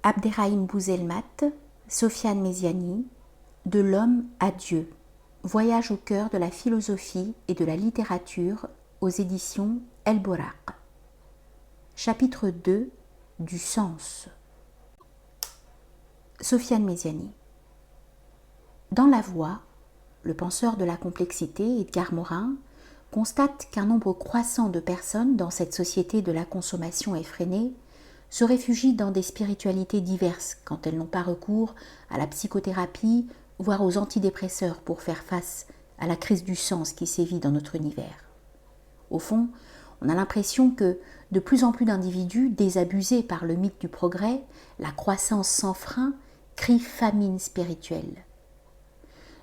Abderrahim Bouzelmat, Sofiane Méziani, De l'homme à Dieu, voyage au cœur de la philosophie et de la littérature aux éditions El Boraq. Chapitre 2, du sens. Sofiane Méziani. Dans La Voix, le penseur de la complexité, Edgar Morin, constate qu'un nombre croissant de personnes dans cette société de la consommation effrénée se réfugient dans des spiritualités diverses quand elles n'ont pas recours à la psychothérapie, voire aux antidépresseurs pour faire face à la crise du sens qui sévit dans notre univers. Au fond, on a l'impression que de plus en plus d'individus, désabusés par le mythe du progrès, la croissance sans frein, crient famine spirituelle.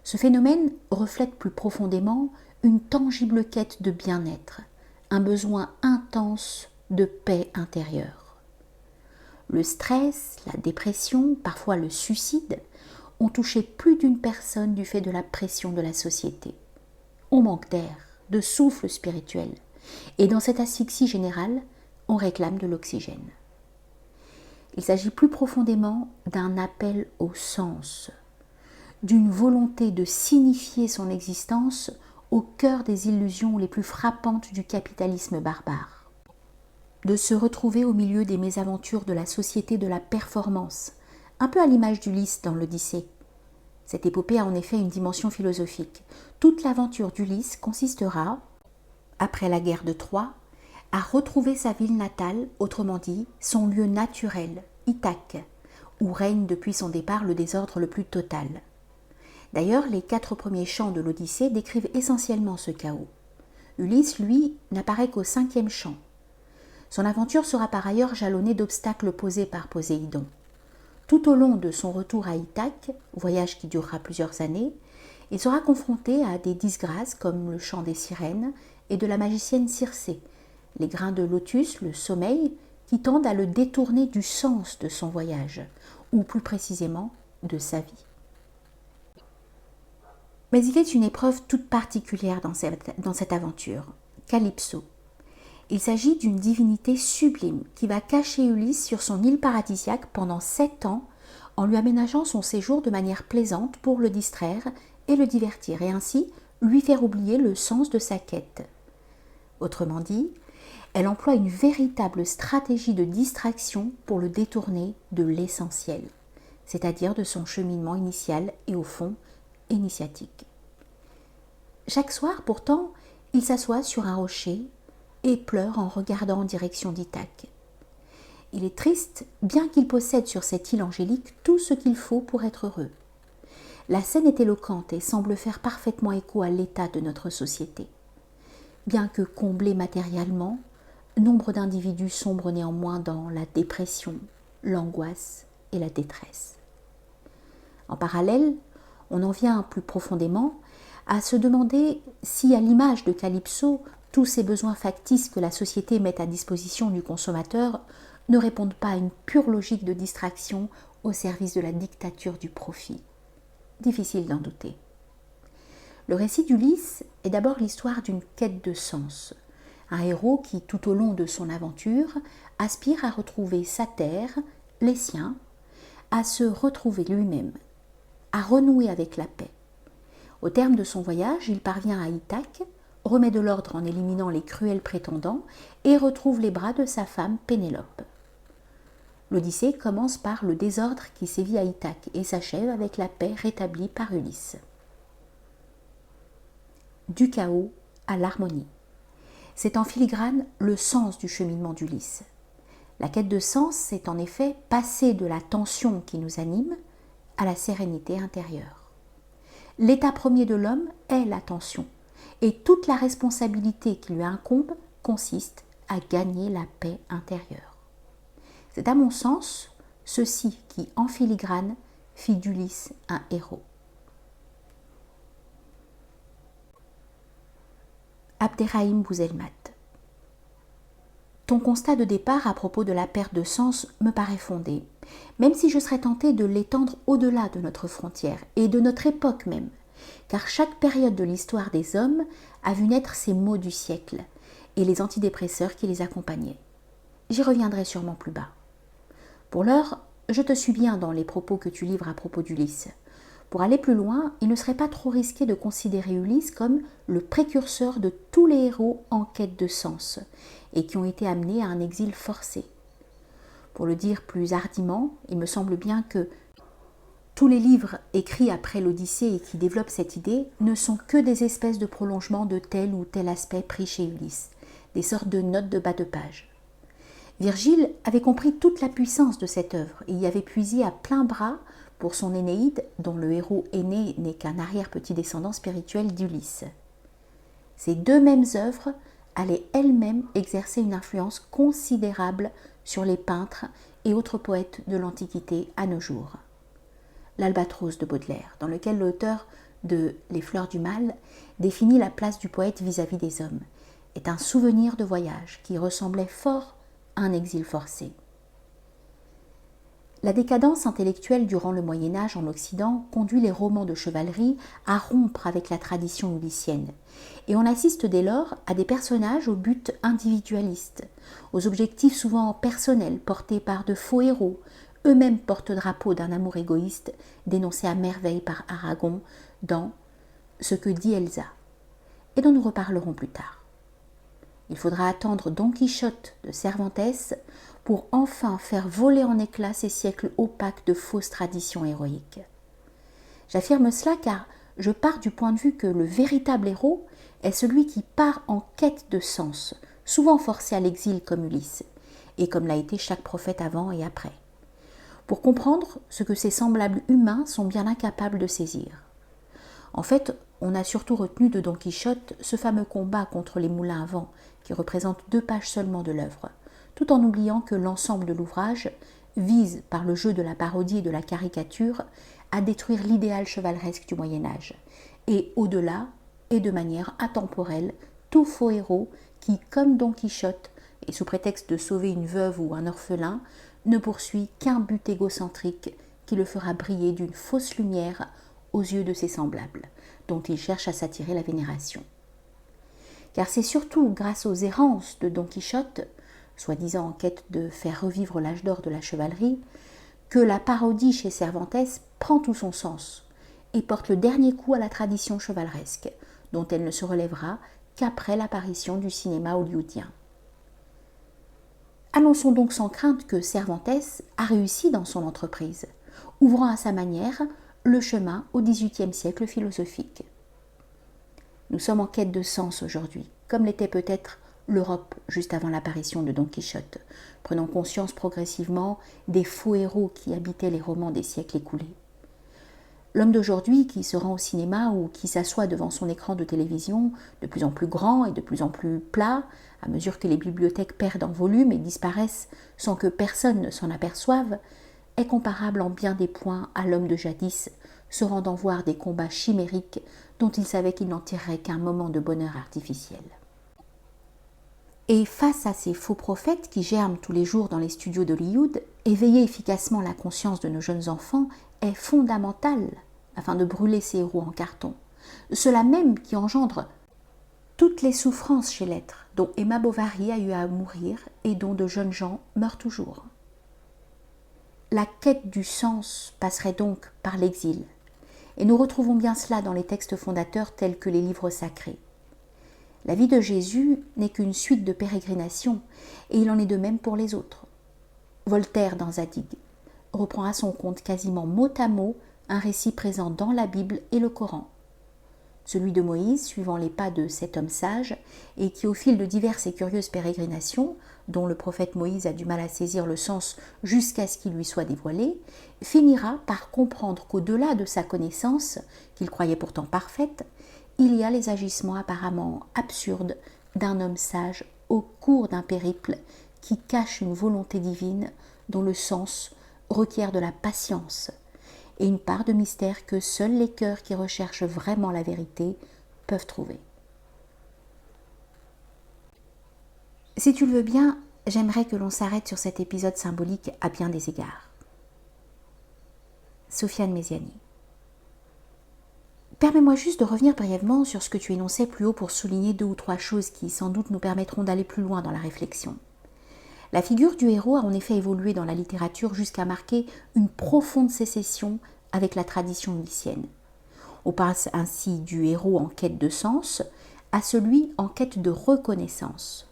Ce phénomène reflète plus profondément une tangible quête de bien-être, un besoin intense de paix intérieure. Le stress, la dépression, parfois le suicide, ont touché plus d'une personne du fait de la pression de la société. On manque d'air, de souffle spirituel, et dans cette asphyxie générale, on réclame de l'oxygène. Il s'agit plus profondément d'un appel au sens, d'une volonté de signifier son existence au cœur des illusions les plus frappantes du capitalisme barbare, de se retrouver au milieu des mésaventures de la société de la performance, un peu à l'image d'Ulysse dans l'Odyssée. Cette épopée a en effet une dimension philosophique. Toute l'aventure d'Ulysse consistera, après la guerre de Troie, à retrouver sa ville natale, autrement dit, son lieu naturel, Ithaque, où règne depuis son départ le désordre le plus total. D'ailleurs, les 4 premiers chants de l'Odyssée décrivent essentiellement ce chaos. Ulysse, lui, n'apparaît qu'au 5e chant. Son aventure sera par ailleurs jalonnée d'obstacles posés par Poséidon. Tout au long de son retour à Ithaque, voyage qui durera plusieurs années, il sera confronté à des disgrâces comme le chant des sirènes et de la magicienne Circé, les grains de lotus, le sommeil, qui tendent à le détourner du sens de son voyage, ou plus précisément de sa vie. Mais il est une épreuve toute particulière dans cette aventure, Calypso. Il s'agit d'une divinité sublime qui va cacher Ulysse sur son île paradisiaque pendant 7 ans en lui aménageant son séjour de manière plaisante pour le distraire et le divertir et ainsi lui faire oublier le sens de sa quête. Autrement dit, elle emploie une véritable stratégie de distraction pour le détourner de l'essentiel, c'est-à-dire de son cheminement initial et au fond initiatique. Chaque soir, pourtant, il s'assoit sur un rocher et pleure en regardant en direction d'Ithaque. Il est triste, bien qu'il possède sur cette île angélique tout ce qu'il faut pour être heureux. La scène est éloquente et semble faire parfaitement écho à l'état de notre société. Bien que comblés matériellement, nombre d'individus sombrent néanmoins dans la dépression, l'angoisse et la détresse. En parallèle, on en vient plus profondément à se demander si, à l'image de Calypso, tous ces besoins factices que la société met à disposition du consommateur ne répondent pas à une pure logique de distraction au service de la dictature du profit. Difficile d'en douter. Le récit d'Ulysse est d'abord l'histoire d'une quête de sens. Un héros qui, tout au long de son aventure, aspire à retrouver sa terre, les siens, à se retrouver lui-même, à renouer avec la paix. Au terme de son voyage, il parvient à Ithaque, remet de l'ordre en éliminant les cruels prétendants et retrouve les bras de sa femme Pénélope. L'Odyssée commence par le désordre qui sévit à Ithaque et s'achève avec la paix rétablie par Ulysse. Du chaos à l'harmonie. C'est en filigrane le sens du cheminement d'Ulysse. La quête de sens, c'est en effet passer de la tension qui nous anime à la sérénité intérieure. L'état premier de l'homme est la tension. Et toute la responsabilité qui lui incombe consiste à gagner la paix intérieure. C'est à mon sens ceci qui, en filigrane, fit d'Ulysse un héros. Abderrahim Bouzelmat. Ton constat de départ à propos de la perte de sens me paraît fondé, même si je serais tentée de l'étendre au-delà de notre frontière et de notre époque même, car chaque période de l'histoire des hommes a vu naître ces maux du siècle et les antidépresseurs qui les accompagnaient. J'y reviendrai sûrement plus bas. Pour l'heure, je te suis bien dans les propos que tu livres à propos d'Ulysse. Pour aller plus loin, il ne serait pas trop risqué de considérer Ulysse comme le précurseur de tous les héros en quête de sens et qui ont été amenés à un exil forcé. Pour le dire plus hardiment, il me semble bien que tous les livres écrits après l'Odyssée et qui développent cette idée ne sont que des espèces de prolongements de tel ou tel aspect pris chez Ulysse, des sortes de notes de bas de page. Virgile avait compris toute la puissance de cette œuvre et y avait puisé à plein bras pour son Énéide, dont le héros aîné n'est qu'un arrière-petit descendant spirituel d'Ulysse. Ces deux mêmes œuvres allaient elles-mêmes exercer une influence considérable sur les peintres et autres poètes de l'Antiquité à nos jours. L'Albatros de Baudelaire, dans lequel l'auteur de Les Fleurs du Mal définit la place du poète vis-à-vis des hommes, est un souvenir de voyage qui ressemblait fort à un exil forcé. La décadence intellectuelle durant le Moyen-Âge en Occident conduit les romans de chevalerie à rompre avec la tradition ulyssienne, et on assiste dès lors à des personnages au but individualiste, aux objectifs souvent personnels portés par de faux héros, eux-mêmes porte-drapeaux d'un amour égoïste dénoncé à merveille par Aragon dans Ce que dit Elsa, et dont nous reparlerons plus tard. Il faudra attendre Don Quichotte de Cervantes pour enfin faire voler en éclats ces siècles opaques de fausses traditions héroïques. J'affirme cela car je pars du point de vue que le véritable héros est celui qui part en quête de sens, souvent forcé à l'exil comme Ulysse, et comme l'a été chaque prophète avant et après, pour comprendre ce que ses semblables humains sont bien incapables de saisir. En fait, on a surtout retenu de Don Quichotte ce fameux combat contre les moulins à vent, qui représente 2 pages seulement de l'œuvre, tout en oubliant que l'ensemble de l'ouvrage vise, par le jeu de la parodie et de la caricature, à détruire l'idéal chevaleresque du Moyen-Âge, et au-delà, et de manière intemporelle, tout faux héros qui, comme Don Quichotte, et sous prétexte de sauver une veuve ou un orphelin, ne poursuit qu'un but égocentrique qui le fera briller d'une fausse lumière aux yeux de ses semblables, dont il cherche à s'attirer la vénération. Car c'est surtout grâce aux errances de Don Quichotte, soi-disant en quête de faire revivre l'âge d'or de la chevalerie, que la parodie chez Cervantes prend tout son sens et porte le dernier coup à la tradition chevaleresque, dont elle ne se relèvera qu'après l'apparition du cinéma hollywoodien. Annonçons donc sans crainte que Cervantes a réussi dans son entreprise, ouvrant à sa manière le chemin au XVIIIe siècle philosophique. Nous sommes en quête de sens aujourd'hui, comme l'était peut-être l'Europe juste avant l'apparition de Don Quichotte, prenant conscience progressivement des faux héros qui habitaient les romans des siècles écoulés. L'homme d'aujourd'hui qui se rend au cinéma ou qui s'assoit devant son écran de télévision, de plus en plus grand et de plus en plus plat, à mesure que les bibliothèques perdent en volume et disparaissent sans que personne ne s'en aperçoive, est comparable en bien des points à l'homme de jadis, se rendant voir des combats chimériques dont il savait qu'il n'en tirerait qu'un moment de bonheur artificiel. Et face à ces faux prophètes qui germent tous les jours dans les studios d'Hollywood, éveiller efficacement la conscience de nos jeunes enfants est fondamental afin de brûler ces héros en carton. Cela même qui engendre toutes les souffrances chez l'être, dont Emma Bovary a eu à mourir et dont de jeunes gens meurent toujours. La quête du sens passerait donc par l'exil, et nous retrouvons bien cela dans les textes fondateurs tels que les livres sacrés. La vie de Jésus n'est qu'une suite de pérégrinations, et il en est de même pour les autres. Voltaire, dans Zadig, reprend à son compte quasiment mot à mot un récit présent dans la Bible et le Coran. Celui de Moïse, suivant les pas de cet homme sage, et qui au fil de diverses et curieuses pérégrinations, dont le prophète Moïse a du mal à saisir le sens jusqu'à ce qu'il lui soit dévoilé, finira par comprendre qu'au-delà de sa connaissance, qu'il croyait pourtant parfaite, il y a les agissements apparemment absurdes d'un homme sage au cours d'un périple qui cache une volonté divine dont le sens requiert de la patience et une part de mystère que seuls les cœurs qui recherchent vraiment la vérité peuvent trouver. Si tu le veux bien, j'aimerais que l'on s'arrête sur cet épisode symbolique à bien des égards. Sofiane Méziani. Permets-moi juste de revenir brièvement sur ce que tu énonçais plus haut pour souligner 2 ou 3 choses qui sans doute nous permettront d'aller plus loin dans la réflexion. La figure du héros a en effet évolué dans la littérature jusqu'à marquer une profonde sécession avec la tradition ulysséenne. On passe ainsi du héros en quête de sens à celui en quête de reconnaissance,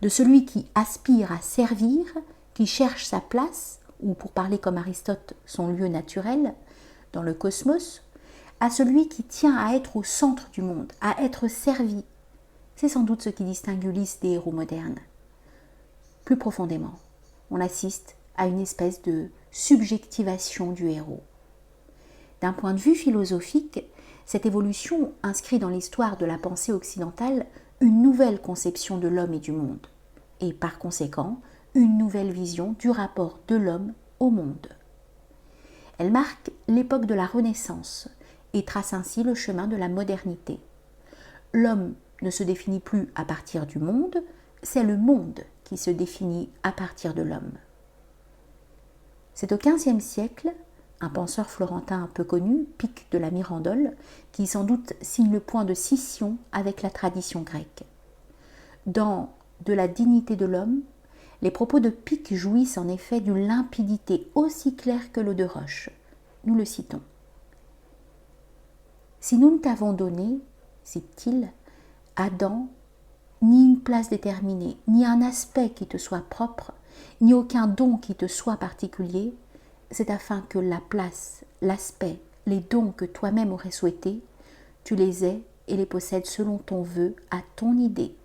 de celui qui aspire à servir, qui cherche sa place, ou pour parler comme Aristote, son lieu naturel, dans le cosmos, à celui qui tient à être au centre du monde, à être servi. C'est sans doute ce qui distingue Ulysse des héros modernes. Plus profondément, on assiste à une espèce de subjectivation du héros. D'un point de vue philosophique, cette évolution inscrit dans l'histoire de la pensée occidentale une nouvelle conception de l'homme et du monde, et par conséquent, une nouvelle vision du rapport de l'homme au monde. Elle marque l'époque de la Renaissance et trace ainsi le chemin de la modernité. L'homme ne se définit plus à partir du monde, c'est le monde qui se définit à partir de l'homme. C'est au XVe siècle, un penseur florentin un peu connu, Pic de la Mirandole, qui sans doute signe le point de scission avec la tradition grecque. Dans De la dignité de l'homme, les propos de Pic jouissent en effet d'une limpidité aussi claire que l'eau de roche. Nous le citons. Si nous ne t'avons donné, cite-t-il, Adam, ni une place déterminée, ni un aspect qui te soit propre, ni aucun don qui te soit particulier, c'est afin que la place, l'aspect, les dons que toi-même aurais souhaités, tu les aies et les possèdes selon ton vœu, à ton idée.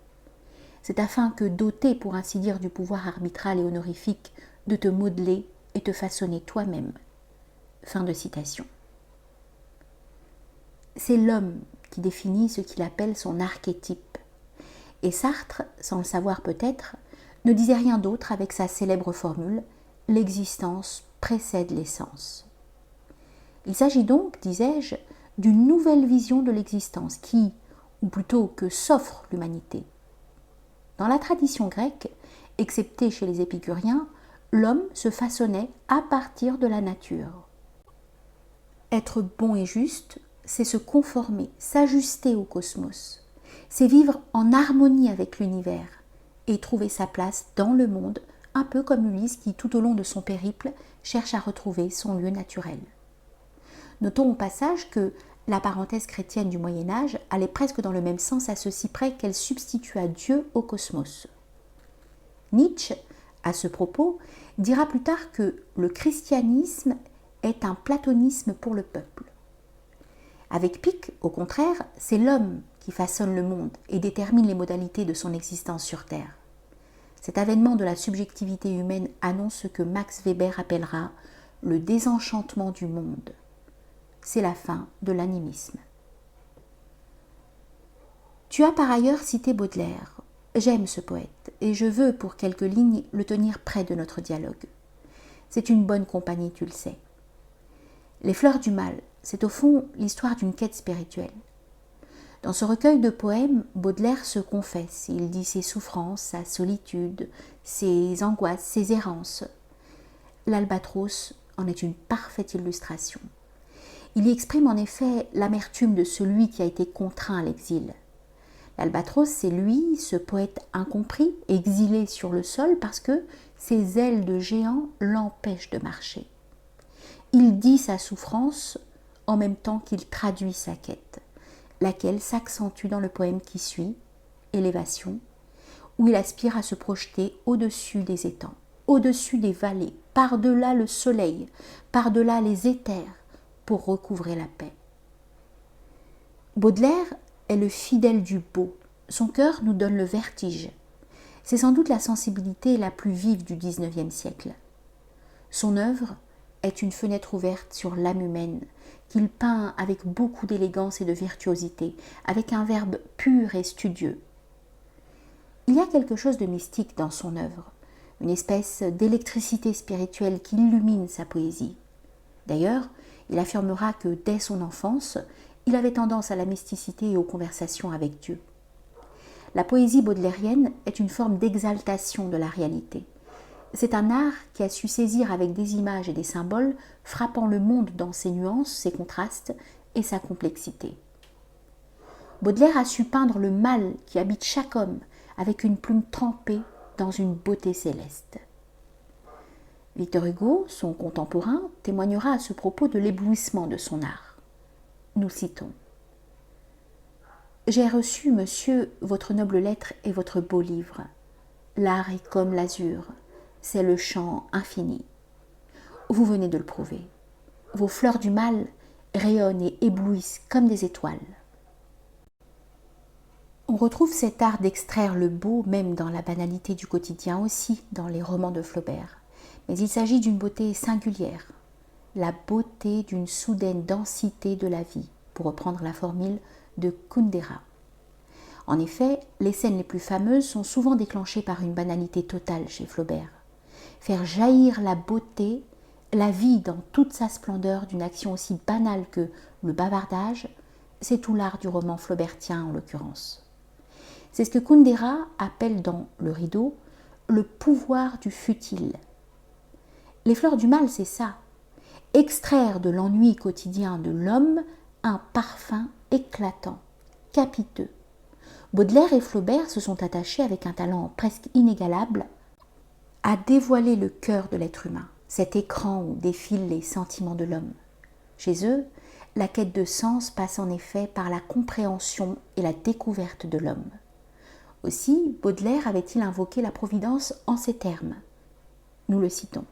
C'est afin que, doté pour ainsi dire du pouvoir arbitral et honorifique de te modeler et te façonner toi-même. Fin de citation. C'est l'homme qui définit ce qu'il appelle son archétype. Et Sartre, sans le savoir peut-être, ne disait rien d'autre avec sa célèbre formule « l'existence précède l'essence ». Il s'agit donc, disais-je, d'une nouvelle vision de l'existence qui, ou plutôt que s'offre l'humanité. Dans la tradition grecque, excepté chez les épicuriens, l'homme se façonnait à partir de la nature. Être bon et juste, c'est se conformer, s'ajuster au cosmos. C'est vivre en harmonie avec l'univers et trouver sa place dans le monde, un peu comme Ulysse qui, tout au long de son périple, cherche à retrouver son lieu naturel. Notons au passage que la parenthèse chrétienne du Moyen-Âge allait presque dans le même sens à ceci près qu'elle substitua Dieu au cosmos. Nietzsche, à ce propos, dira plus tard que le christianisme est un platonisme pour le peuple. Avec Pic, au contraire, c'est l'homme qui façonne le monde et détermine les modalités de son existence sur Terre. Cet avènement de la subjectivité humaine annonce ce que Max Weber appellera le désenchantement du monde. C'est la fin de l'animisme. Tu as par ailleurs cité Baudelaire. J'aime ce poète et je veux, pour quelques lignes, le tenir près de notre dialogue. C'est une bonne compagnie, tu le sais. Les fleurs du mal, c'est au fond l'histoire d'une quête spirituelle. Dans ce recueil de poèmes, Baudelaire se confesse, il dit ses souffrances, sa solitude, ses angoisses, ses errances. L'albatros en est une parfaite illustration. Il y exprime en effet l'amertume de celui qui a été contraint à l'exil. L'albatros, c'est lui, ce poète incompris, exilé sur le sol parce que ses ailes de géant l'empêchent de marcher. Il dit sa souffrance en même temps qu'il traduit sa quête, laquelle s'accentue dans le poème qui suit, Élévation, où il aspire à se projeter au-dessus des étangs, au-dessus des vallées, par-delà le soleil, par-delà les éthers, pour recouvrer la paix. Baudelaire est le fidèle du beau, son cœur nous donne le vertige. C'est sans doute la sensibilité la plus vive du XIXe siècle. Son œuvre est une fenêtre ouverte sur l'âme humaine, qu'il peint avec beaucoup d'élégance et de virtuosité, avec un verbe pur et studieux. Il y a quelque chose de mystique dans son œuvre, une espèce d'électricité spirituelle qui illumine sa poésie. D'ailleurs, il affirmera que dès son enfance, il avait tendance à la mysticité et aux conversations avec Dieu. La poésie baudelairienne est une forme d'exaltation de la réalité. C'est un art qui a su saisir avec des images et des symboles, frappant le monde dans ses nuances, ses contrastes et sa complexité. Baudelaire a su peindre le mal qui habite chaque homme avec une plume trempée dans une beauté céleste. Victor Hugo, son contemporain, témoignera à ce propos de l'éblouissement de son art. Nous citons : « J'ai reçu, monsieur, votre noble lettre et votre beau livre. L'art est comme l'azur, c'est le champ infini. Vous venez de le prouver. Vos fleurs du mal rayonnent et éblouissent comme des étoiles. » On retrouve cet art d'extraire le beau même dans la banalité du quotidien, aussi dans les romans de Flaubert. Mais il s'agit d'une beauté singulière, la beauté d'une soudaine densité de la vie, pour reprendre la formule de Kundera. En effet, les scènes les plus fameuses sont souvent déclenchées par une banalité totale chez Flaubert. Faire jaillir la beauté, la vie dans toute sa splendeur d'une action aussi banale que le bavardage, c'est tout l'art du roman flaubertien en l'occurrence. C'est ce que Kundera appelle dans Le Rideau le pouvoir du futile. Les fleurs du mal, c'est ça. Extraire de l'ennui quotidien de l'homme un parfum éclatant, capiteux. Baudelaire et Flaubert se sont attachés avec un talent presque inégalable à dévoiler le cœur de l'être humain, cet écran où défilent les sentiments de l'homme. Chez eux, la quête de sens passe en effet par la compréhension et la découverte de l'homme. Aussi, Baudelaire avait-il invoqué la Providence en ces termes. Nous le citons.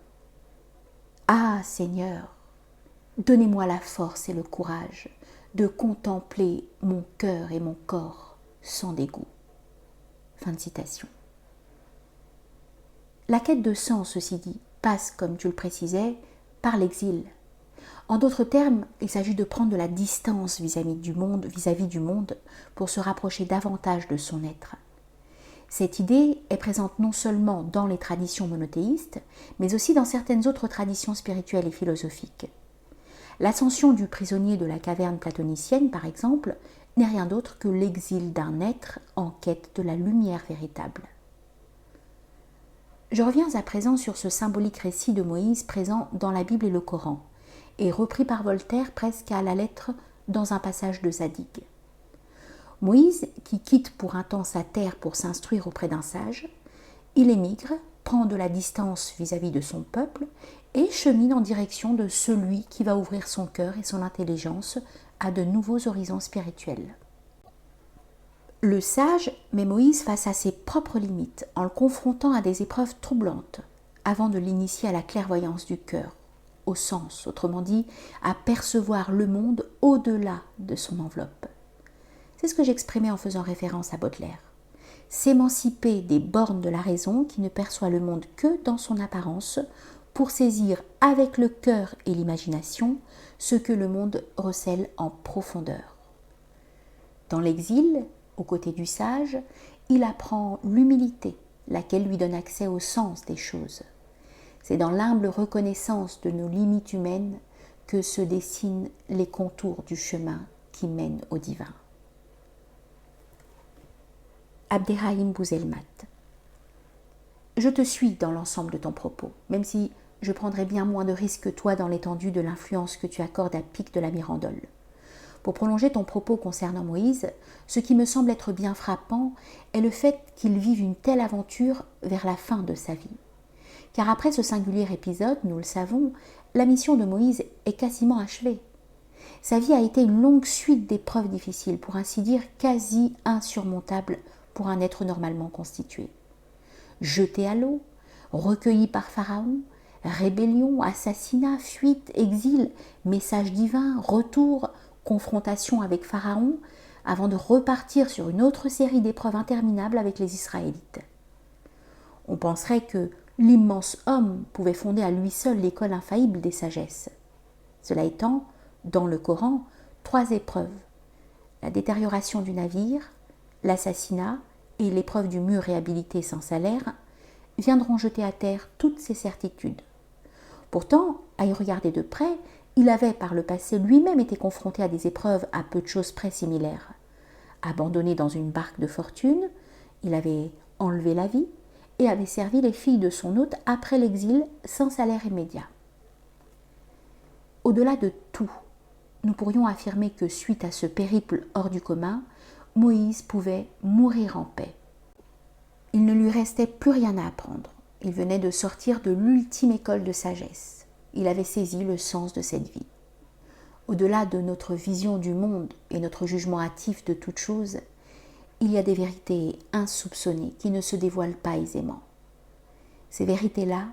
« Ah, Seigneur, donnez-moi la force et le courage de contempler mon cœur et mon corps sans dégoût. » Fin de citation. La quête de sens, ceci dit, passe, comme tu le précisais, par l'exil. En d'autres termes, il s'agit de prendre de la distance vis-à-vis du monde pour se rapprocher davantage de son être. Cette idée est présente non seulement dans les traditions monothéistes, mais aussi dans certaines autres traditions spirituelles et philosophiques. L'ascension du prisonnier de la caverne platonicienne, par exemple, n'est rien d'autre que l'exil d'un être en quête de la lumière véritable. Je reviens à présent sur ce symbolique récit de Moïse présent dans la Bible et le Coran, et repris par Voltaire presque à la lettre dans un passage de Zadig. Moïse, qui quitte pour un temps sa terre pour s'instruire auprès d'un sage, il émigre, prend de la distance vis-à-vis de son peuple et chemine en direction de celui qui va ouvrir son cœur et son intelligence à de nouveaux horizons spirituels. Le sage met Moïse face à ses propres limites en le confrontant à des épreuves troublantes avant de l'initier à la clairvoyance du cœur, au sens, autrement dit, à percevoir le monde au-delà de son enveloppe. C'est ce que j'exprimais en faisant référence à Baudelaire. S'émanciper des bornes de la raison qui ne perçoit le monde que dans son apparence pour saisir avec le cœur et l'imagination ce que le monde recèle en profondeur. Dans l'exil, aux côtés du sage, il apprend l'humilité, laquelle lui donne accès au sens des choses. C'est dans l'humble reconnaissance de nos limites humaines que se dessinent les contours du chemin qui mène au divin. Abderrahim Bouzelmat. Je te suis dans l'ensemble de ton propos, même si je prendrai bien moins de risques que toi dans l'étendue de l'influence que tu accordes à Pic de la Mirandole. Pour prolonger ton propos concernant Moïse, ce qui me semble être bien frappant est le fait qu'il vive une telle aventure vers la fin de sa vie. Car après ce singulier épisode, nous le savons, la mission de Moïse est quasiment achevée. Sa vie a été une longue suite d'épreuves difficiles, pour ainsi dire quasi insurmontables pour un être normalement constitué. Jeté à l'eau, recueilli par Pharaon, rébellion, assassinat, fuite, exil, message divin, retour, confrontation avec Pharaon, avant de repartir sur une autre série d'épreuves interminables avec les Israélites. On penserait que l'immense homme pouvait fonder à lui seul l'école infaillible des sagesses. Cela étant, dans le Coran, 3 épreuves, la détérioration du navire, l'assassinat et l'épreuve du mur réhabilité sans salaire, viendront jeter à terre toutes ces certitudes. Pourtant, à y regarder de près, il avait par le passé lui-même été confronté à des épreuves à peu de choses près similaires. Abandonné dans une barque de fortune, il avait enlevé la vie et avait servi les filles de son hôte après l'exil sans salaire immédiat. Au-delà de tout, nous pourrions affirmer que suite à ce périple hors du commun, Moïse pouvait mourir en paix. Il ne lui restait plus rien à apprendre. Il venait de sortir de l'ultime école de sagesse. Il avait saisi le sens de cette vie. Au-delà de notre vision du monde et notre jugement hâtif de toute chose, il y a des vérités insoupçonnées qui ne se dévoilent pas aisément. Ces vérités-là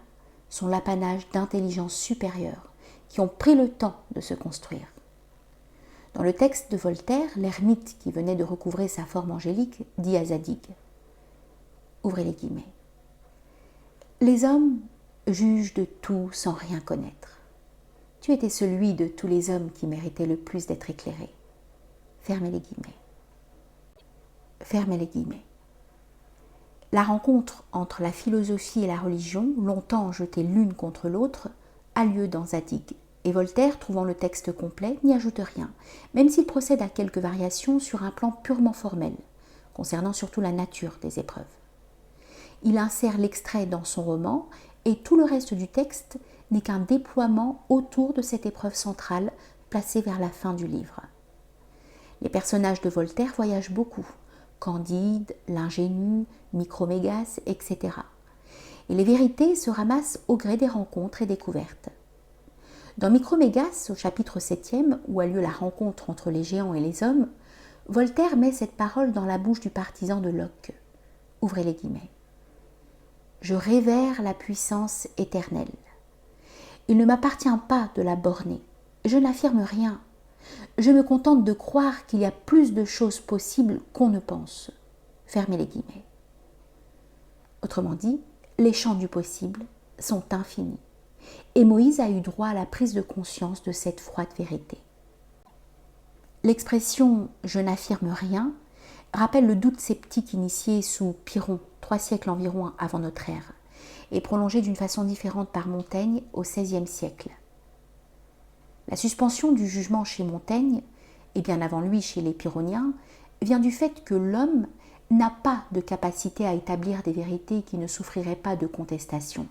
sont l'apanage d'intelligences supérieures qui ont pris le temps de se construire. Dans le texte de Voltaire, l'ermite qui venait de recouvrer sa forme angélique dit à Zadig, ouvrez les guillemets, « Les hommes jugent de tout sans rien connaître. Tu étais celui de tous les hommes qui méritait le plus d'être éclairé. » Fermez les guillemets. Fermez les guillemets. La rencontre entre la philosophie et la religion, longtemps jetées l'une contre l'autre, a lieu dans Zadig. Et Voltaire, trouvant le texte complet, n'y ajoute rien, même s'il procède à quelques variations sur un plan purement formel, concernant surtout la nature des épreuves. Il insère l'extrait dans son roman, et tout le reste du texte n'est qu'un déploiement autour de cette épreuve centrale placée vers la fin du livre. Les personnages de Voltaire voyagent beaucoup, Candide, l'ingénu, Micromégas, etc. Et les vérités se ramassent au gré des rencontres et découvertes. Dans Micromégas, au chapitre 7e, où a lieu la rencontre entre les géants et les hommes, Voltaire met cette parole dans la bouche du partisan de Locke. Ouvrez les guillemets. « Je révère la puissance éternelle. Il ne m'appartient pas de la borner. Je n'affirme rien. Je me contente de croire qu'il y a plus de choses possibles qu'on ne pense. » Fermez les guillemets. Autrement dit, les champs du possible sont infinis. Et Moïse a eu droit à la prise de conscience de cette froide vérité. L'expression « je n'affirme rien » rappelle le doute sceptique initié sous Pyrrhon, 3 siècles environ avant notre ère, et prolongé d'une façon différente par Montaigne au XVIe siècle. La suspension du jugement chez Montaigne, et bien avant lui chez les Pyrrhoniens, vient du fait que l'homme n'a pas de capacité à établir des vérités qui ne souffriraient pas de contestation.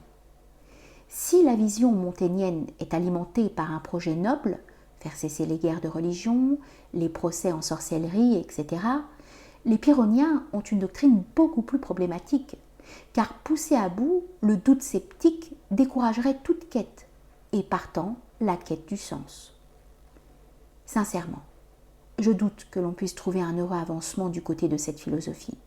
Si la vision montaignienne est alimentée par un projet noble, faire cesser les guerres de religion, les procès en sorcellerie, etc., les Pyrrhoniens ont une doctrine beaucoup plus problématique, car poussé à bout, le doute sceptique découragerait toute quête, et partant, la quête du sens. Sincèrement, je doute que l'on puisse trouver un heureux avancement du côté de cette philosophie.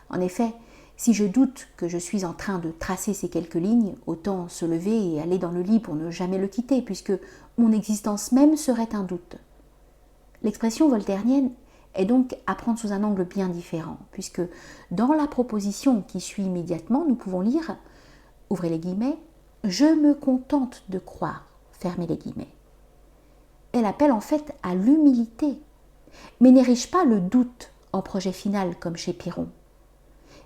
En effet, si je doute que je suis en train de tracer ces quelques lignes, autant se lever et aller dans le lit pour ne jamais le quitter, puisque mon existence même serait un doute. L'expression voltairienne est donc à prendre sous un angle bien différent, puisque dans la proposition qui suit immédiatement, nous pouvons lire, ouvrez les guillemets, « Je me contente de croire », fermez les guillemets. Elle appelle en fait à l'humilité, mais n'érige pas le doute en projet final comme chez Pyrrhon.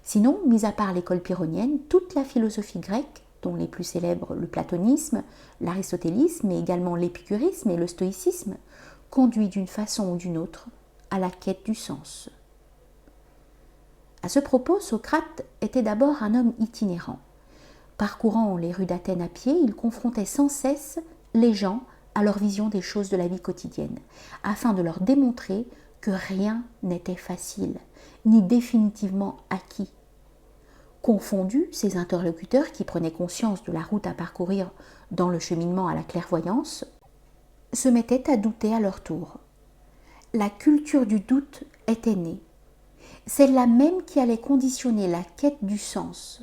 Sinon, mis à part l'école pyrrhonienne, toute la philosophie grecque, dont les plus célèbres le platonisme, l'aristotélisme, mais également l'épicurisme et le stoïcisme, conduit d'une façon ou d'une autre à la quête du sens. À ce propos, Socrate était d'abord un homme itinérant. Parcourant les rues d'Athènes à pied, il confrontait sans cesse les gens à leur vision des choses de la vie quotidienne, afin de leur démontrer que rien n'était facile, ni définitivement acquis. Confondus, ces interlocuteurs qui prenaient conscience de la route à parcourir dans le cheminement à la clairvoyance, se mettaient à douter à leur tour. La culture du doute était née, celle-là même qui allait conditionner la quête du sens.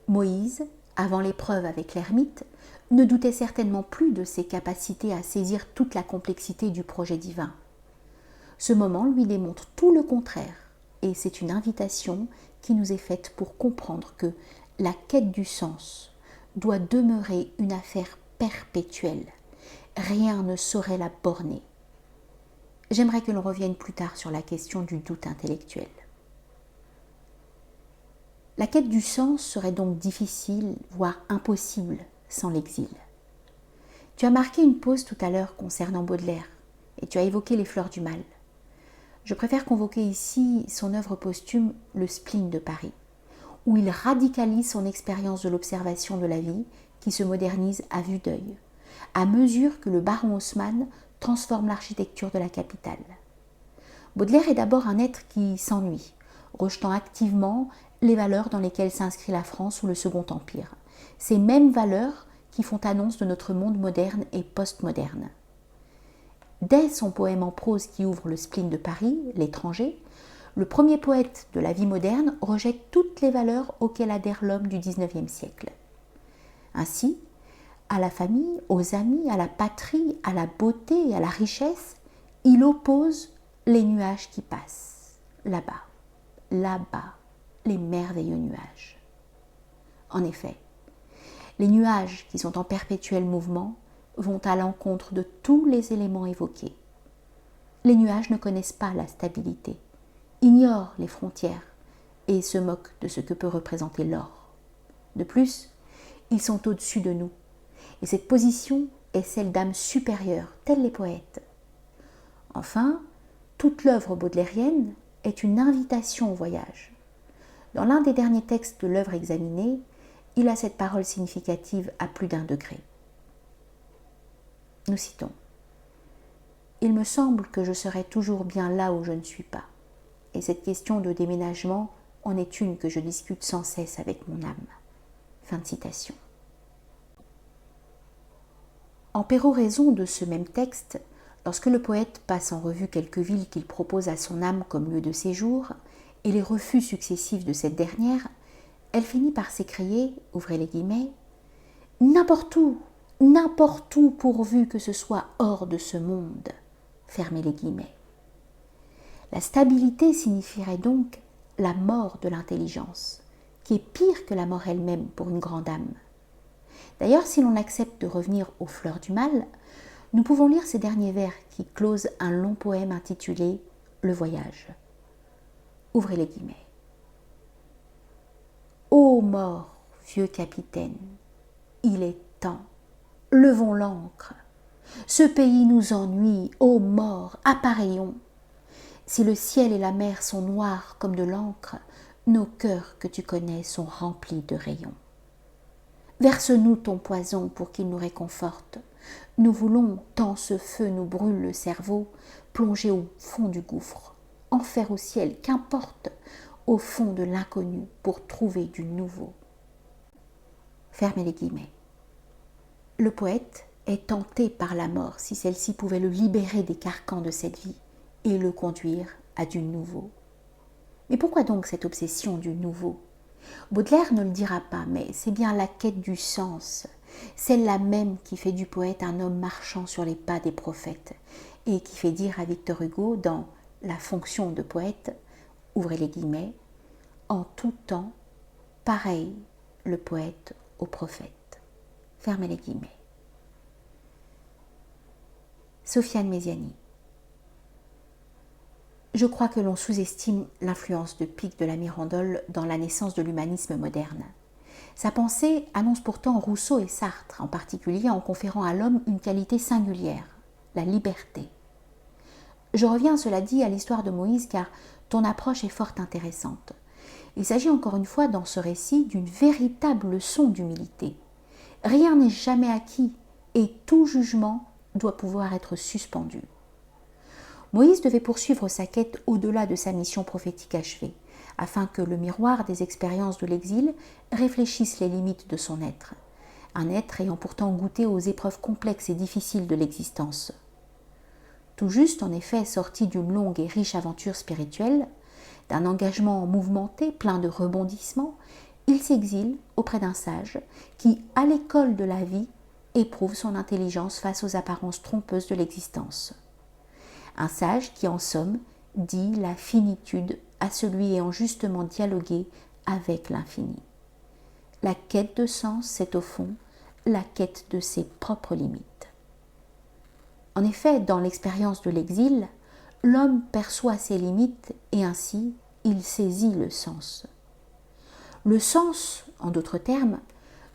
Moïse, avant l'épreuve avec l'ermite, ne doutait certainement plus de ses capacités à saisir toute la complexité du projet divin. Ce moment lui démontre tout le contraire, et c'est une invitation qui nous est faite pour comprendre que la quête du sens doit demeurer une affaire perpétuelle. Rien ne saurait la borner. J'aimerais que l'on revienne plus tard sur la question du doute intellectuel. La quête du sens serait donc difficile, voire impossible, sans l'exil. Tu as marqué une pause tout à l'heure concernant Baudelaire, et tu as évoqué les fleurs du mal. Je préfère convoquer ici son œuvre posthume « Le spleen de Paris », où il radicalise son expérience de l'observation de la vie qui se modernise à vue d'œil, à mesure que le baron Haussmann transforme l'architecture de la capitale. Baudelaire est d'abord un être qui s'ennuie, rejetant activement les valeurs dans lesquelles s'inscrit la France sous le Second Empire. Ces mêmes valeurs qui font annonce de notre monde moderne et postmoderne. Dès son poème en prose qui ouvre le spleen de Paris, L'étranger, le premier poète de la vie moderne rejette toutes les valeurs auxquelles adhère l'homme du XIXe siècle. Ainsi, à la famille, aux amis, à la patrie, à la beauté et à la richesse, il oppose les nuages qui passent, là-bas, là-bas, les merveilleux nuages. En effet, les nuages qui sont en perpétuel mouvement vont à l'encontre de tous les éléments évoqués. Les nuages ne connaissent pas la stabilité, ignorent les frontières et se moquent de ce que peut représenter l'or. De plus, ils sont au-dessus de nous, et cette position est celle d'âmes supérieures, tels les poètes. Enfin, toute l'œuvre baudelairienne est une invitation au voyage. Dans l'un des derniers textes de l'œuvre examinée, il a cette parole significative à plus d'un degré. Nous citons : « Il me semble que je serai toujours bien là où je ne suis pas, et cette question de déménagement en est une que je discute sans cesse avec mon âme. » Fin de citation. En péroraison de ce même texte, lorsque le poète passe en revue quelques villes qu'il propose à son âme comme lieu de séjour, et les refus successifs de cette dernière, elle finit par s'écrier, ouvrez les guillemets, « n'importe où pourvu que ce soit hors de ce monde », fermez les guillemets. La stabilité signifierait donc la mort de l'intelligence, qui est pire que la mort elle-même pour une grande âme. D'ailleurs, si l'on accepte de revenir aux fleurs du mal, nous pouvons lire ces derniers vers qui closent un long poème intitulé « Le voyage ». Ouvrez les guillemets. Ô mort, vieux capitaine, il est temps, levons l'ancre. Ce pays nous ennuie, ô mort, appareillons. Si le ciel et la mer sont noirs comme de l'encre, nos cœurs que tu connais sont remplis de rayons. Verse-nous ton poison pour qu'il nous réconforte. Nous voulons, tant ce feu nous brûle le cerveau, plonger au fond du gouffre, enfer au ciel, qu'importe, au fond de l'inconnu pour trouver du nouveau. Fermez les guillemets. Le poète est tenté par la mort si celle-ci pouvait le libérer des carcans de cette vie et le conduire à du nouveau. Mais pourquoi donc cette obsession du nouveau ? Baudelaire ne le dira pas, mais c'est bien la quête du sens, celle-là même qui fait du poète un homme marchant sur les pas des prophètes et qui fait dire à Victor Hugo dans La fonction de poète, ouvrez les guillemets, en tout temps, pareil le poète au prophète. Fermez les guillemets. Sofiane Méziani. Je crois que l'on sous-estime l'influence de Pic de la Mirandole dans la naissance de l'humanisme moderne. Sa pensée annonce pourtant Rousseau et Sartre, en particulier en conférant à l'homme une qualité singulière, la liberté. Je reviens, cela dit, à l'histoire de Moïse car ton approche est fort intéressante. Il s'agit encore une fois dans ce récit d'une véritable leçon d'humilité. Rien n'est jamais acquis et tout jugement doit pouvoir être suspendu. Moïse devait poursuivre sa quête au-delà de sa mission prophétique achevée, afin que le miroir des expériences de l'exil réfléchisse les limites de son être, un être ayant pourtant goûté aux épreuves complexes et difficiles de l'existence. Tout juste, en effet, sorti d'une longue et riche aventure spirituelle, d'un engagement mouvementé, plein de rebondissements, il s'exile auprès d'un sage qui, à l'école de la vie, éprouve son intelligence face aux apparences trompeuses de l'existence. Un sage qui, en somme, dit la finitude à celui ayant justement dialogué avec l'infini. La quête de sens, c'est au fond la quête de ses propres limites. En effet, dans l'expérience de l'exil, l'homme perçoit ses limites et ainsi il saisit le sens. Le sens, en d'autres termes,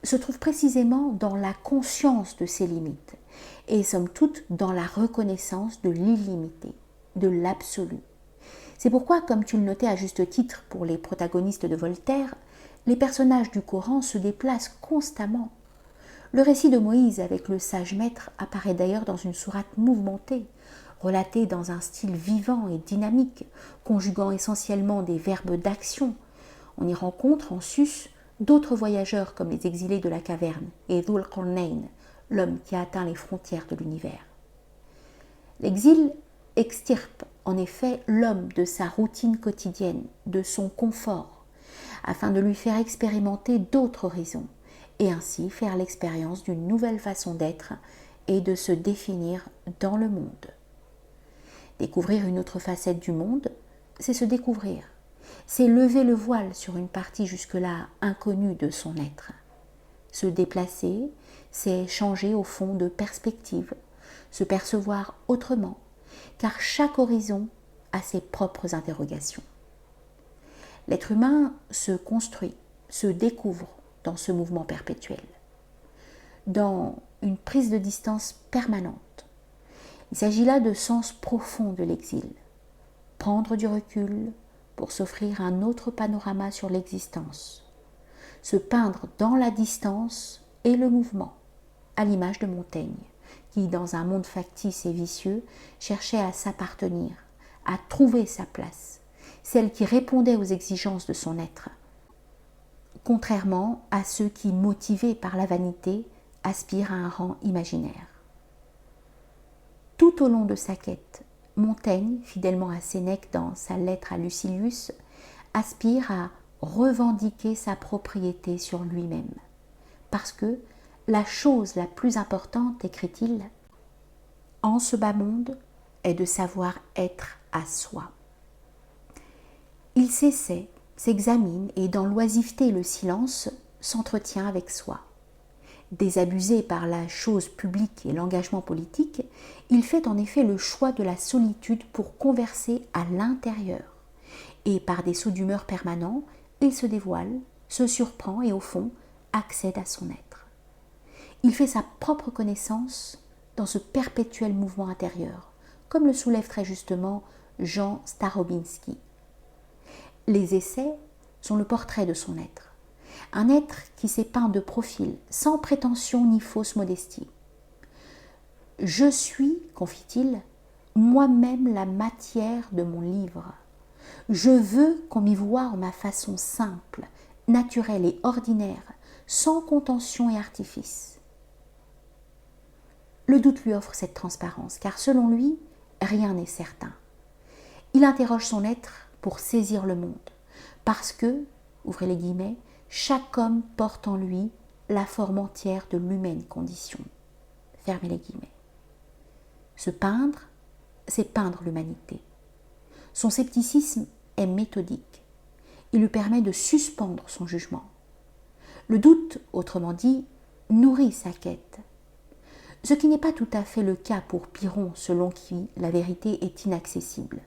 se trouve précisément dans la conscience de ses limites et somme toute dans la reconnaissance de l'illimité, de l'absolu. C'est pourquoi, comme tu le notais à juste titre pour les protagonistes de Voltaire, les personnages du Coran se déplacent constamment. Le récit de Moïse avec le sage maître apparaît d'ailleurs dans une sourate mouvementée, relatée dans un style vivant et dynamique, conjuguant essentiellement des verbes d'action. On y rencontre en sus d'autres voyageurs comme les exilés de la caverne et Dhul Qarnayn, l'homme qui a atteint les frontières de l'univers. L'exil extirpe en effet l'homme de sa routine quotidienne, de son confort, afin de lui faire expérimenter d'autres horizons et ainsi faire l'expérience d'une nouvelle façon d'être et de se définir dans le monde. Découvrir une autre facette du monde, c'est se découvrir, c'est lever le voile sur une partie jusque-là inconnue de son être. Se déplacer, c'est changer au fond de perspective, se percevoir autrement, car chaque horizon a ses propres interrogations. L'être humain se construit, se découvre dans ce mouvement perpétuel, dans une prise de distance permanente. Il s'agit là de sens profond de l'exil, prendre du recul pour s'offrir un autre panorama sur l'existence, se peindre dans la distance et le mouvement, à l'image de Montaigne, qui, dans un monde factice et vicieux, cherchait à s'appartenir, à trouver sa place, celle qui répondait aux exigences de son être, contrairement à ceux qui, motivés par la vanité, aspirent à un rang imaginaire. Tout au long de sa quête, Montaigne, fidèlement à Sénèque dans sa lettre à Lucilius, aspire à revendiquer sa propriété sur lui-même, parce que la chose la plus importante, écrit-il, en ce bas monde, est de savoir être à soi. Il s'essaie, s'examine et dans l'oisiveté et le silence, s'entretient avec soi. Désabusé par la chose publique et l'engagement politique, il fait en effet le choix de la solitude pour converser à l'intérieur. Et par des sauts d'humeur permanents, il se dévoile, se surprend et au fond, accède à son être. Il fait sa propre connaissance dans ce perpétuel mouvement intérieur, comme le soulève très justement Jean Starobinski. Les essais sont le portrait de son être. Un être qui s'est peint de profil, sans prétention ni fausse modestie. Je suis, confie-t-il, moi-même la matière de mon livre. Je veux qu'on m'y voie en ma façon simple, naturelle et ordinaire, sans contention et artifice. Le doute lui offre cette transparence, car selon lui, rien n'est certain. Il interroge son être pour saisir le monde, parce que, ouvrez les guillemets, chaque homme porte en lui la forme entière de l'humaine condition. Fermez les guillemets. Se peindre, c'est peindre l'humanité. Son scepticisme est méthodique. Il lui permet de suspendre son jugement. Le doute, autrement dit, nourrit sa quête. Ce qui n'est pas tout à fait le cas pour Pyrrhon, selon qui la vérité est inaccessible.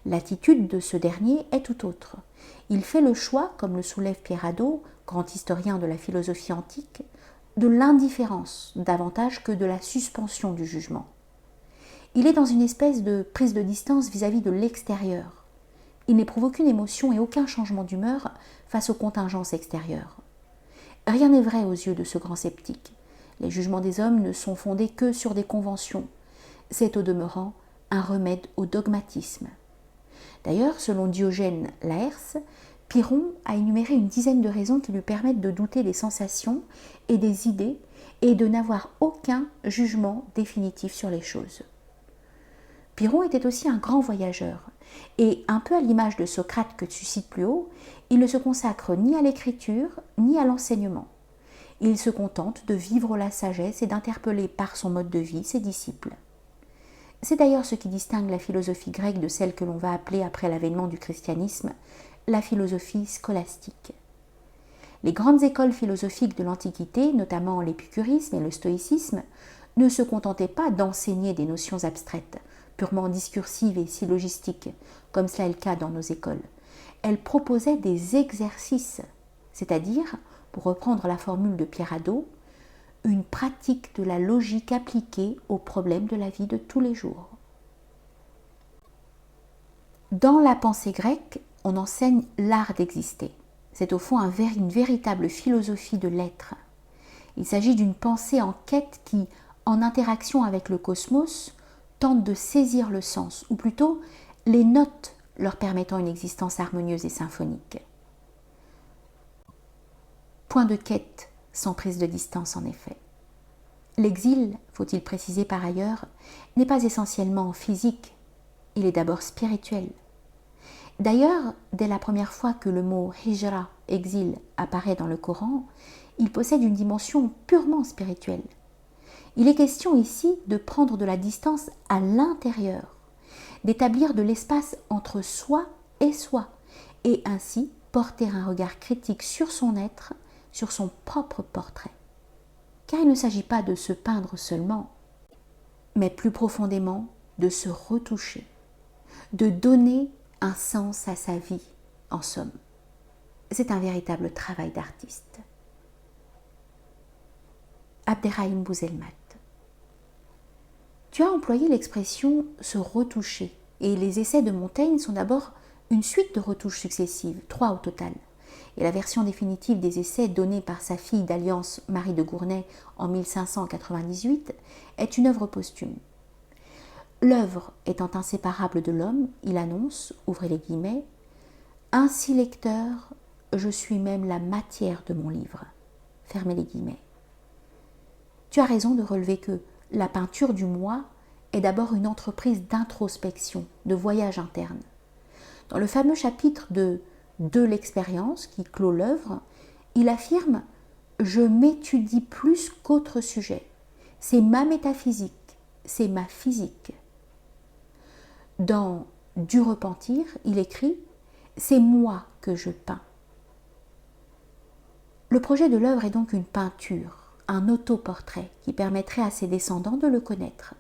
L'attitude de ce dernier est tout autre. Il fait le choix, comme le soulève Pierre Hadot, grand historien de la philosophie antique, de l'indifférence davantage que de la suspension du jugement. Il est dans une espèce de prise de distance vis-à-vis de l'extérieur. Il n'éprouve aucune émotion et aucun changement d'humeur face aux contingences extérieures. Rien n'est vrai aux yeux de ce grand sceptique. Les jugements des hommes ne sont fondés que sur des conventions. C'est au demeurant un remède au dogmatisme. D'ailleurs, selon Diogène Laërce, Pyrrhon a énuméré une dizaine de raisons qui lui permettent de douter des sensations et des idées et de n'avoir aucun jugement définitif sur les choses. Pyrrhon était aussi un grand voyageur, et un peu à l'image de Socrate que tu cites plus haut, il ne se consacre ni à l'écriture ni à l'enseignement. Il se contente de vivre la sagesse et d'interpeller par son mode de vie ses disciples. C'est d'ailleurs ce qui distingue la philosophie grecque de celle que l'on va appeler après l'avènement du christianisme, la philosophie scolastique. Les grandes écoles philosophiques de l'Antiquité, notamment l'épicurisme et le stoïcisme, ne se contentaient pas d'enseigner des notions abstraites, purement discursives et syllogistiques, comme cela est le cas dans nos écoles. Elles proposaient des exercices, c'est-à-dire, pour reprendre la formule de Pierre Hadot, une pratique de la logique appliquée aux problèmes de la vie de tous les jours. Dans la pensée grecque, on enseigne l'art d'exister. C'est au fond une véritable philosophie de l'être. Il s'agit d'une pensée en quête qui, en interaction avec le cosmos, tente de saisir le sens, ou plutôt les notes leur permettant une existence harmonieuse et symphonique. point de quête sans prise de distance en effet. L'exil, faut-il préciser par ailleurs, n'est pas essentiellement physique, il est d'abord spirituel. D'ailleurs, dès la première fois que le mot hijra, exil, apparaît dans le Coran, il possède une dimension purement spirituelle. Il est question ici de prendre de la distance à l'intérieur, d'établir de l'espace entre soi, et ainsi porter un regard critique sur son être, sur son propre portrait. Car il ne s'agit pas de se peindre seulement, mais plus profondément de se retoucher, de donner un sens à sa vie, en somme. C'est un véritable travail d'artiste. Abderrahim Bouzelmat. Tu as employé l'expression « se retoucher » et les essais de Montaigne sont d'abord une suite de retouches successives, 3 au total. Et la version définitive des essais donnée par sa fille d'alliance Marie de Gournay en 1598 est une œuvre posthume. L'œuvre étant inséparable de l'homme, il annonce, ouvrez les guillemets, « Ainsi lecteur, je suis même la matière de mon livre », fermez les guillemets. Tu as raison de relever que la peinture du moi est d'abord une entreprise d'introspection, de voyage interne. Dans le fameux chapitre de l'expérience qui clôt l'œuvre, il affirme « Je m'étudie plus qu'autre sujet. C'est ma métaphysique, c'est ma physique. » Dans Du repentir, il écrit « C'est moi que je peins. » Le projet de l'œuvre est donc une peinture, un autoportrait qui permettrait à ses descendants de le connaître.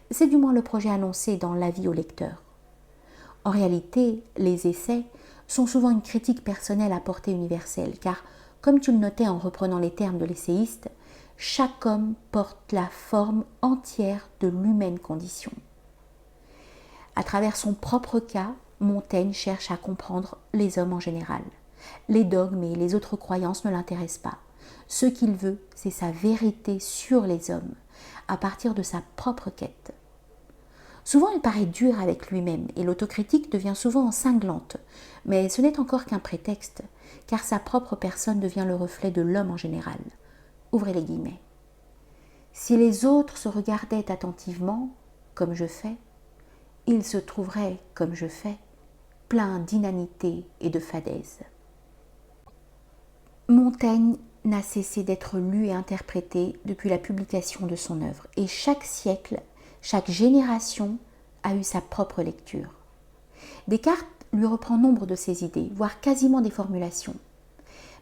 C'est du moins le projet annoncé dans l'avis au lecteur. En réalité, les essais sont souvent une critique personnelle à portée universelle, car, comme tu le notais en reprenant les termes de l'essayiste, chaque homme porte la forme entière de l'humaine condition. À travers son propre cas, Montaigne cherche à comprendre les hommes en général. Les dogmes et les autres croyances ne l'intéressent pas. Ce qu'il veut, c'est sa vérité sur les hommes, à partir de sa propre quête. Souvent, il paraît dur avec lui-même et l'autocritique devient souvent cinglante, mais ce n'est encore qu'un prétexte, car sa propre personne devient le reflet de l'homme en général. Ouvrez les guillemets. Si les autres se regardaient attentivement, comme je fais, ils se trouveraient, comme je fais, pleins d'inanité et de fadaise. Montaigne n'a cessé d'être lu et interprété depuis la publication de son œuvre, et chaque siècle, chaque génération a eu sa propre lecture. Descartes lui reprend nombre de ses idées, voire quasiment des formulations.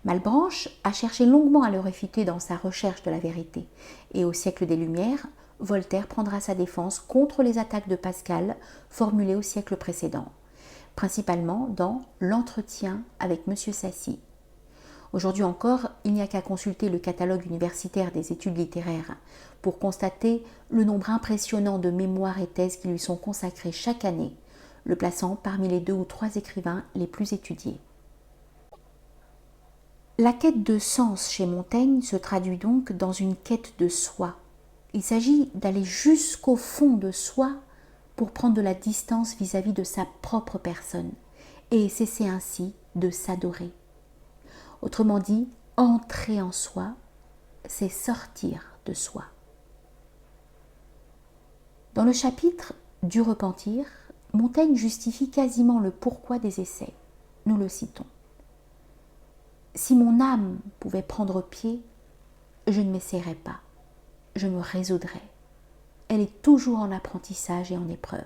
Malebranche a cherché longuement à le réfuter dans sa recherche de la vérité, et au siècle des Lumières, Voltaire prendra sa défense contre les attaques de Pascal formulées au siècle précédent, principalement dans L'Entretien avec M. Sassy. Aujourd'hui encore, il n'y a qu'à consulter le catalogue universitaire des études littéraires pour constater le nombre impressionnant de mémoires et thèses qui lui sont consacrées chaque année, le plaçant parmi les 2 ou 3 écrivains les plus étudiés. La quête de sens chez Montaigne se traduit donc dans une quête de soi. Il s'agit d'aller jusqu'au fond de soi pour prendre de la distance vis-à-vis de sa propre personne et cesser ainsi de s'adorer. Autrement dit, entrer en soi, c'est sortir de soi. Dans le chapitre du repentir, Montaigne justifie quasiment le pourquoi des essais. Nous le citons. Si mon âme pouvait prendre pied, je ne m'essayerais pas, je me résoudrais. Elle est toujours en apprentissage et en épreuve.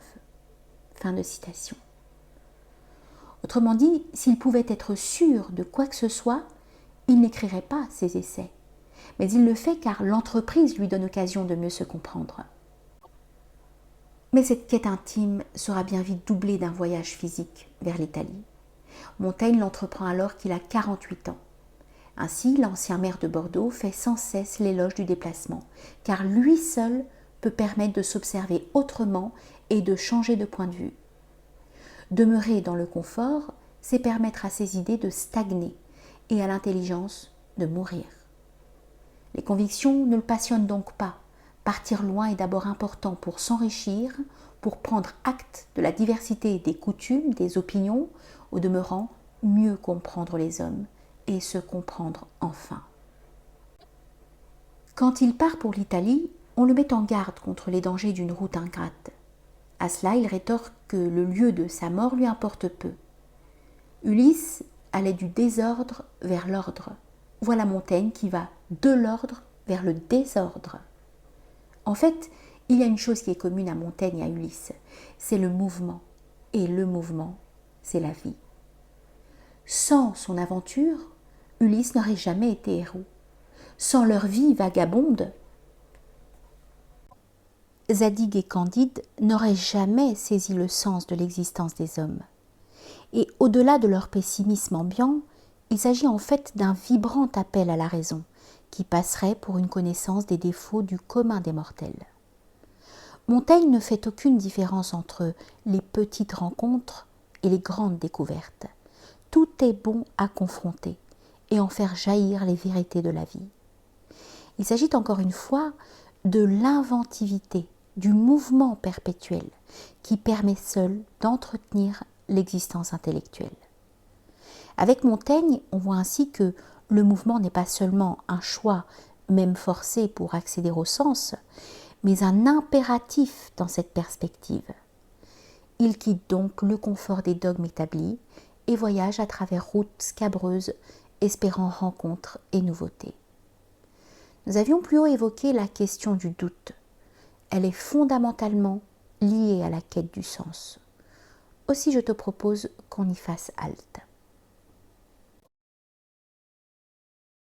Fin de citation. Autrement dit, s'il pouvait être sûr de quoi que ce soit, il n'écrirait pas ses essais. Mais il le fait car l'entreprise lui donne occasion de mieux se comprendre. Mais cette quête intime sera bien vite doublée d'un voyage physique vers l'Italie. Montaigne l'entreprend alors qu'il a 48 ans. Ainsi, l'ancien maire de Bordeaux fait sans cesse l'éloge du déplacement, car lui seul peut permettre de s'observer autrement et de changer de point de vue. Demeurer dans le confort, c'est permettre à ses idées de stagner et à l'intelligence de mourir. Les convictions ne le passionnent donc pas. Partir loin est d'abord important pour s'enrichir, pour prendre acte de la diversité des coutumes, des opinions, au demeurant mieux comprendre les hommes et se comprendre enfin. Quand il part pour l'Italie, on le met en garde contre les dangers d'une route ingrate. À cela, il rétorque que le lieu de sa mort lui importe peu. Ulysse allait du désordre vers l'ordre. Voilà Montaigne qui va de l'ordre vers le désordre. En fait, il y a une chose qui est commune à Montaigne et à Ulysse, c'est le mouvement. Et le mouvement, c'est la vie. Sans son aventure, Ulysse n'aurait jamais été héros. Sans leur vie vagabonde, Zadig et Candide n'auraient jamais saisi le sens de l'existence des hommes. Et au-delà de leur pessimisme ambiant, il s'agit en fait d'un vibrant appel à la raison, qui passerait pour une connaissance des défauts du commun des mortels. Montaigne ne fait aucune différence entre les petites rencontres et les grandes découvertes. Tout est bon à confronter et en faire jaillir les vérités de la vie. Il s'agit encore une fois de l'inventivité, du mouvement perpétuel qui permet seul d'entretenir l'existence intellectuelle. Avec Montaigne, on voit ainsi que le mouvement n'est pas seulement un choix, même forcé pour accéder au sens, mais un impératif dans cette perspective. Il quitte donc le confort des dogmes établis et voyage à travers routes scabreuses, espérant rencontres et nouveautés. Nous avions plus haut évoqué la question du doute. Elle est fondamentalement liée à la quête du sens. Aussi je te propose qu'on y fasse halte.